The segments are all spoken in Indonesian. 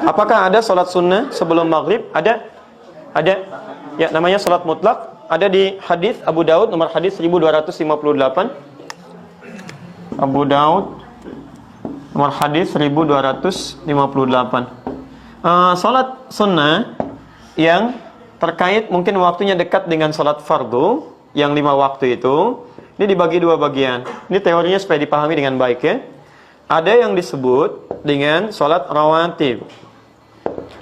Apakah ada salat sunnah sebelum maghrib? Ada. Ada. Ya, namanya salat mutlak. Ada di hadis Abu Daud nomor hadis 1258. Abu Daud nomor hadis 1258. Salat sunnah yang terkait mungkin waktunya dekat dengan salat fardu yang 5 waktu itu, ini dibagi 2 bagian. Ini teorinya supaya dipahami dengan baik ya. Ada yang disebut dengan salat rawatib.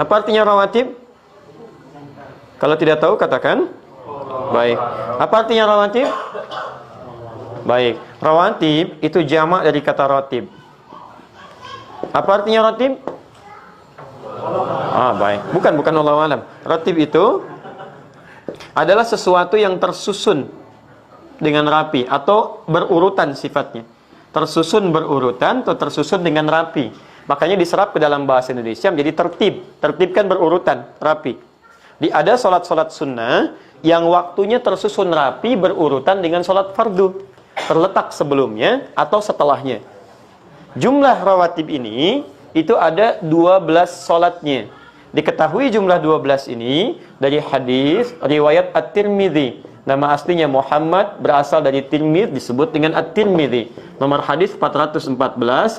Apa artinya rawatib? Kalau tidak tahu katakan. Baik. Apa artinya rawatib? Baik. Rawatib itu jamak dari kata ratib. Apa artinya ratib? Baik. Bukan Allah alam. Ratib itu adalah sesuatu yang tersusun dengan rapi atau berurutan sifatnya. Tersusun berurutan atau tersusun dengan rapi. Makanya diserap ke dalam bahasa Indonesia menjadi tertib. Tertib kan berurutan, rapi. Ada salat-salat sunnah yang waktunya tersusun rapi berurutan dengan salat fardu, terletak sebelumnya atau setelahnya. Jumlah rawatib ini itu ada 12 salatnya. Diketahui jumlah 12 ini dari hadis riwayat At-Tirmidzi. Nama aslinya Muhammad, berasal dari Tirmidz, disebut dengan At-Tirmidzi. Nomor hadis 414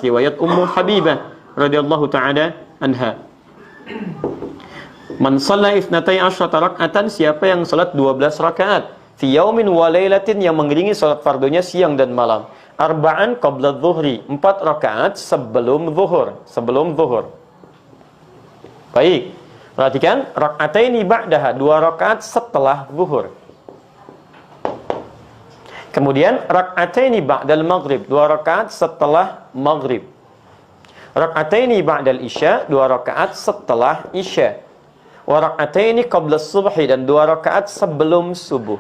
riwayat Ummu Habibah radhiyallahu taala anha. Man shalla 12 raka'atan, siapa yang salat 12 rakaat fi yaumin wa lailatin, yang mengiringi salat fardunya siang dan malam. Arba'an qabla dhuhri, 4 rakaat sebelum zuhur. Baik. Perhatikan, raka'ataini ba'daha, 2 rakaat setelah zuhur. Kemudian raka'ataini ba'dal maghrib, 2 rakaat setelah maghrib. Raka'ataini ba'dal isya, 2 rakaat setelah isya. Wa raka'ataini qabla subhi, dan 2 rakaat sebelum subuh.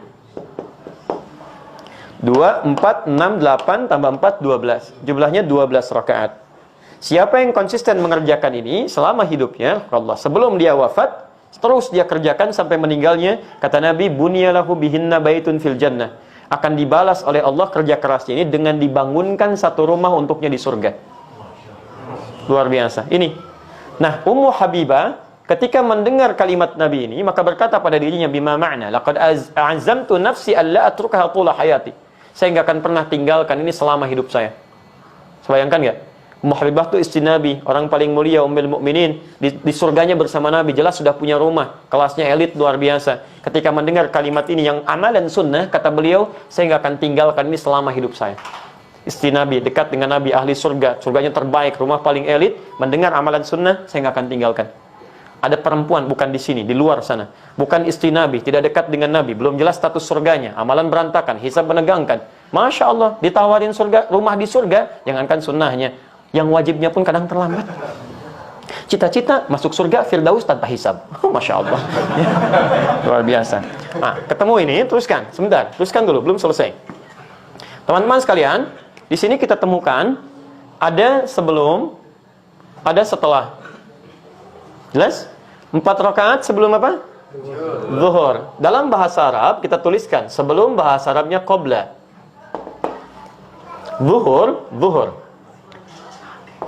2, 4, 6, 8 tambah 4, 12. Jumlahnya 12 rakaat. Siapa yang konsisten mengerjakan ini selama hidupnya, Allah, sebelum dia wafat, terus dia kerjakan sampai meninggalnya, kata Nabi, bunyalahu bihinna baitun fil jannah. Akan dibalas oleh Allah kerja kerasnya ini dengan dibangunkan satu rumah untuknya di surga. Luar biasa. Ini. Nah, Ummu Habibah ketika mendengar kalimat Nabi ini, maka berkata pada dirinya, bima ma'na, laqad azamtu nafsi alla atrukaha tula hayati. Saya nggak akan pernah tinggalkan ini selama hidup saya. Bayangkan nggak? Ummu Habibah itu istri Nabi, orang paling mulia, Ummul Mukminin, di surganya bersama Nabi, jelas sudah punya rumah, kelasnya elit luar biasa. Ketika mendengar kalimat ini yang amalan sunnah, kata beliau, saya nggak akan tinggalkan ini selama hidup saya. Istri Nabi, dekat dengan Nabi, ahli surga, surganya terbaik, rumah paling elit, mendengar amalan sunnah, saya nggak akan tinggalkan. Ada perempuan, bukan di sini, di luar sana, bukan istri Nabi, tidak dekat dengan Nabi, belum jelas status surganya, amalan berantakan, hisab menegangkan. Masya Allah, ditawarin surga, rumah di surga, jangankan sunnahnya, yang wajibnya pun kadang terlambat. Cita-cita masuk surga Firdaus tanpa hisab. Masya Allah. Luar biasa. Nah, ketemu ini, teruskan. Sebentar, teruskan dulu, belum selesai. Teman-teman sekalian, di sini kita temukan ada sebelum, ada setelah. Jelas? 4 rakaat sebelum apa? Zuhur. Dalam bahasa Arab kita tuliskan sebelum, bahasa Arabnya qabla. Zuhur.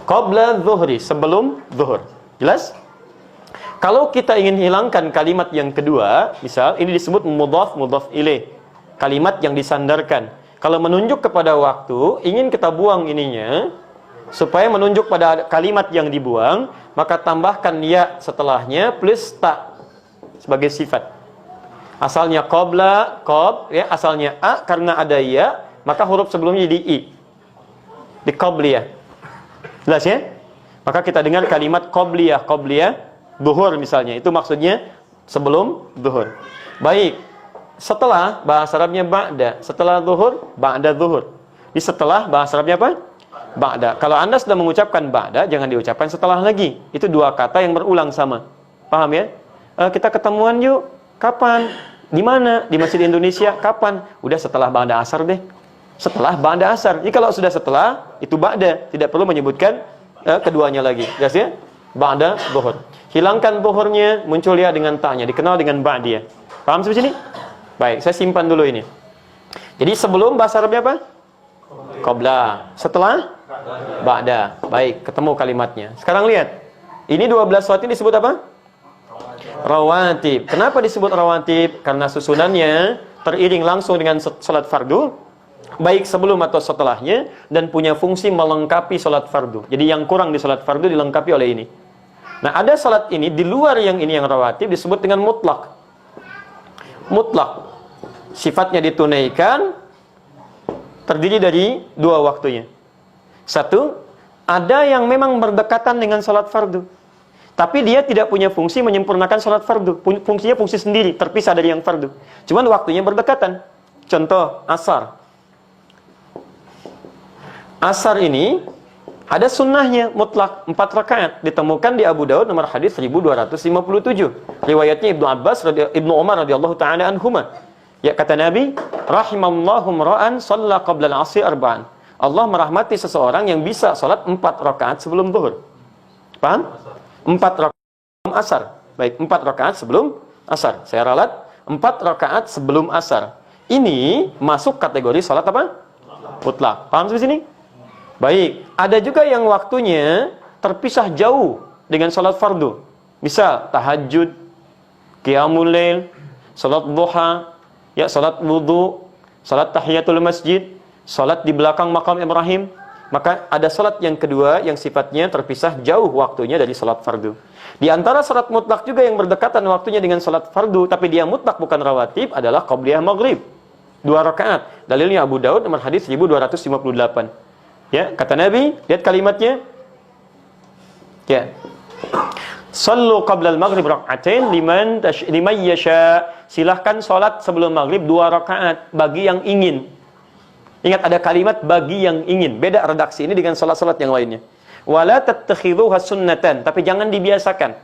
Qabla zuhri, sebelum zuhur. Jelas? Kalau kita ingin hilangkan kalimat yang kedua, misal ini disebut mudhaf ilaih, kalimat yang disandarkan. Kalau menunjuk kepada waktu, ingin kita buang ininya, supaya menunjuk pada kalimat yang dibuang, maka tambahkan ya setelahnya plus ta sebagai sifat. Asalnya qabla, ya, asalnya a, karena ada ya, maka huruf sebelumnya jadi i. Di qabliyah. Jelas ya? Maka kita dengar kalimat qabliyah, zuhur misalnya, itu maksudnya sebelum zuhur. Baik. Setelah, bahasa Arabnya ba'da. Setelah zuhur, ba'da zuhur. Di setelah, bahasa Arabnya apa? Ba'da. Kalau Anda sudah mengucapkan ba'da, jangan diucapkan setelah lagi. Itu 2 kata yang berulang sama. Paham ya? Kita ketemuan yuk. Kapan? Di mana? Di Masjid Indonesia. Kapan? Udah setelah ba'da asar deh. Setelah ba'da asar. Jadi kalau sudah setelah, itu ba'da. Tidak perlu menyebutkan keduanya lagi. Jelas ya? Ba'da zuhur. Hilangkan zuhurnya, muncul ya dengan ta'nya. Dikenal dengan ba'diyah. Paham sampai sini? Baik, saya simpan dulu ini. Jadi sebelum, bahasa Arabnya apa? Qabla. Setelah? Ba'da. Baik, ketemu kalimatnya. Sekarang lihat. Ini 12 salat ini disebut apa? Rawatib. Kenapa disebut rawatib? Karena susunannya teriring langsung dengan salat fardu, baik sebelum atau setelahnya, dan punya fungsi melengkapi salat fardu. Jadi yang kurang di salat fardu dilengkapi oleh ini. Nah, ada salat ini di luar yang ini yang rawatib disebut dengan mutlak. Mutlak. Sifatnya ditunaikan, terdiri dari dua waktunya. Satu, ada yang memang berdekatan dengan salat fardu, tapi dia tidak punya fungsi menyempurnakan salat fardu. Fungsinya fungsi sendiri, terpisah dari yang fardu. Cuman waktunya berdekatan. Contoh, asar. Asar ini ada sunnahnya mutlak 4 rakaat, ditemukan di Abu Daud nomor hadis 1257. Riwayatnya Ibnu Umar radhiyallahu taala anhuma. Ya, kata Nabi, rahimallahu ra'an shalla qabla al-'asri arba'an. Allah merahmati seseorang yang bisa salat 4 rakaat sebelum zuhur. Paham? 4 rakaat sebelum asar. Baik, 4 rakaat sebelum asar. Saya ralat 4 rakaat sebelum asar. Ini masuk kategori salat apa? Mutlak. Paham sampai sini? Baik, ada juga yang waktunya terpisah jauh dengan salat fardu. Misal tahajud, qiyamul lail, salat duha, ya salat wudu, salat tahiyatul masjid, salat di belakang makam Ibrahim. Maka ada salat yang kedua yang sifatnya terpisah jauh waktunya dari salat fardu. Di antara salat mutlak juga yang berdekatan waktunya dengan salat fardu, tapi dia mutlak bukan rawatib, adalah qabliyah maghrib. 2 rakaat. Dalilnya Abu Daud nomor hadis 1258. Ya, kata Nabi, lihat kalimatnya. Ya. Sallu qabla al-maghrib rak'atain liman yasha. Silahkan salat sebelum maghrib 2 rakaat bagi yang ingin. Ingat, ada kalimat bagi yang ingin. Beda redaksi ini dengan salat-salat yang lainnya. Wala tattakhidhuha sunnatan, tapi jangan dibiasakan.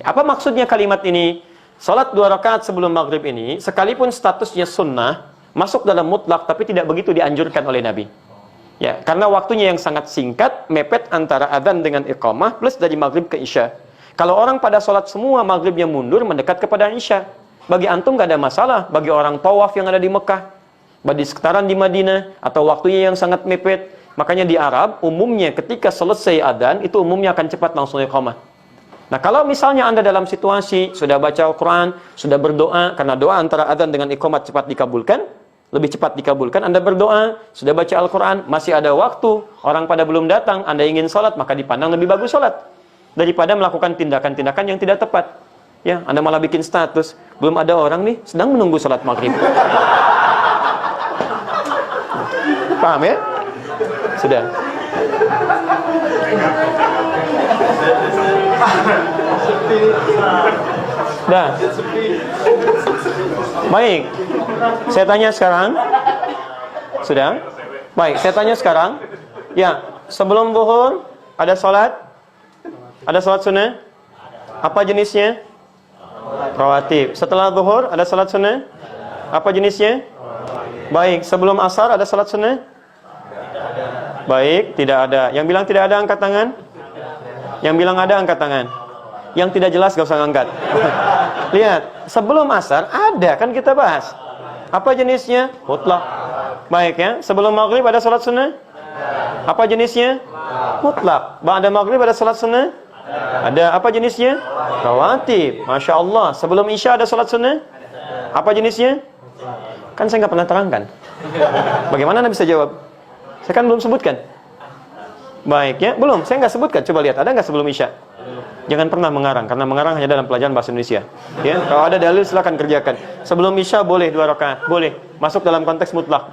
Apa maksudnya kalimat ini? Salat 2 rakaat sebelum maghrib ini, sekalipun statusnya sunnah, masuk dalam mutlak, tapi tidak begitu dianjurkan oleh Nabi. Ya, karena waktunya yang sangat singkat, mepet antara adzan dengan iqamah, plus dari maghrib ke isya. Kalau orang pada sholat semua, maghribnya mundur, mendekat kepada isya. Bagi antum gak ada masalah. Bagi orang tawaf yang ada di Mekah, bagi sekitaran di Madinah, atau waktunya yang sangat mepet. Makanya di Arab, umumnya ketika selesai adzan, itu umumnya akan cepat langsung iqamah. Nah, kalau misalnya Anda dalam situasi, sudah baca Al-Quran, sudah berdoa, karena doa antara adzan dengan iqamah cepat dikabulkan, lebih cepat dikabulkan. Anda berdoa, sudah baca Al-Quran, masih ada waktu, orang pada belum datang, Anda ingin sholat, maka dipandang lebih bagus sholat daripada melakukan tindakan-tindakan yang tidak tepat. Ya, Anda malah bikin status, belum ada orang nih, sedang menunggu sholat maghrib. Paham ya? Sudah. Dah. Baik. Saya tanya sekarang. Sudah? Baik, saya tanya sekarang. Ya, sebelum zuhur ada salat? Ada salat sunnah? Apa jenisnya? Rawatib. Setelah zuhur ada salat sunnah? Apa jenisnya? Baik, sebelum asar ada salat sunnah? Baik, tidak ada. Yang bilang tidak ada angkat tangan? Yang bilang ada angkat tangan? Yang tidak jelas gak usah angkat. Lihat, sebelum asar ada, kan kita bahas. Apa jenisnya? Mutlak. Baik ya, sebelum maghrib ada salat sunnah? Apa jenisnya? Mutlak. Ba'da maghrib ada salat sunnah? Ada. Apa jenisnya? Rawatib. Masya Allah. Sebelum isya ada salat sunnah? Apa jenisnya? Kan saya nggak pernah terangkan. Bagaimana Anda bisa jawab? Saya kan belum sebutkan. Baik ya, belum. Saya nggak sebutkan. Coba lihat, ada nggak sebelum isya? Jangan pernah mengarang, karena mengarang hanya dalam pelajaran bahasa Indonesia. Ya, kalau ada dalil silakan kerjakan. Sebelum isya boleh 2 rakaat, boleh. Masuk dalam konteks mutlak.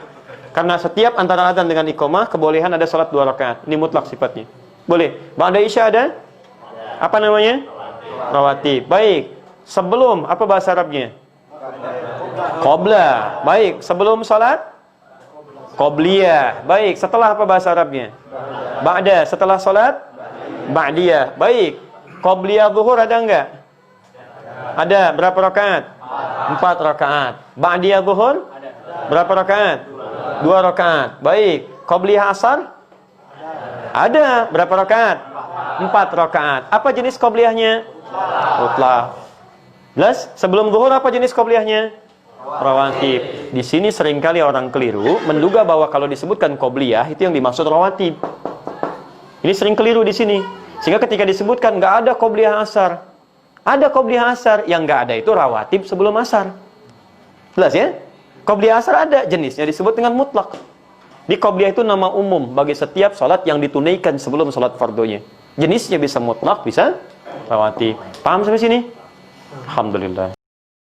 Karena setiap antara adzan dengan iqamah kebolehan ada salat 2 rakaat. Ini mutlak sifatnya. Boleh. Ba'da isya ada? Apa namanya? Rawatib. Baik. Sebelum, apa bahasa Arabnya? Qabla. Baik. Sebelum salat? Qabliyah. Baik. Setelah, apa bahasa Arabnya? Ba'da. Setelah salat? Ba'diyah. Baik. Qabliyah zuhur ada enggak? Ada. Berapa rakaat? 4 rakaat. Ba'diyah zuhur? Berapa rakaat? 2 rakaat. Baik. Qabliyah asar? Ada. Berapa rakaat? 4 rakaat. Apa jenis qabliyahnya? Mutlak. Jelas? Sebelum zuhur apa jenis qabliyahnya? Rawatib. Di sini seringkali orang keliru menduga bahwa kalau disebutkan qabliyah itu yang dimaksud rawatib. Ini sering keliru di sini. Sehingga ketika disebutkan nggak ada qobliyah asar, ada qobliyah asar, yang nggak ada itu rawatib sebelum asar. Jelas ya? Qobliyah asar ada, jenisnya disebut dengan mutlak. Di qobliyah itu nama umum bagi setiap sholat yang ditunaikan sebelum sholat fardunya. Jenisnya bisa mutlak, bisa rawatib. Paham sampai sini? Alhamdulillah.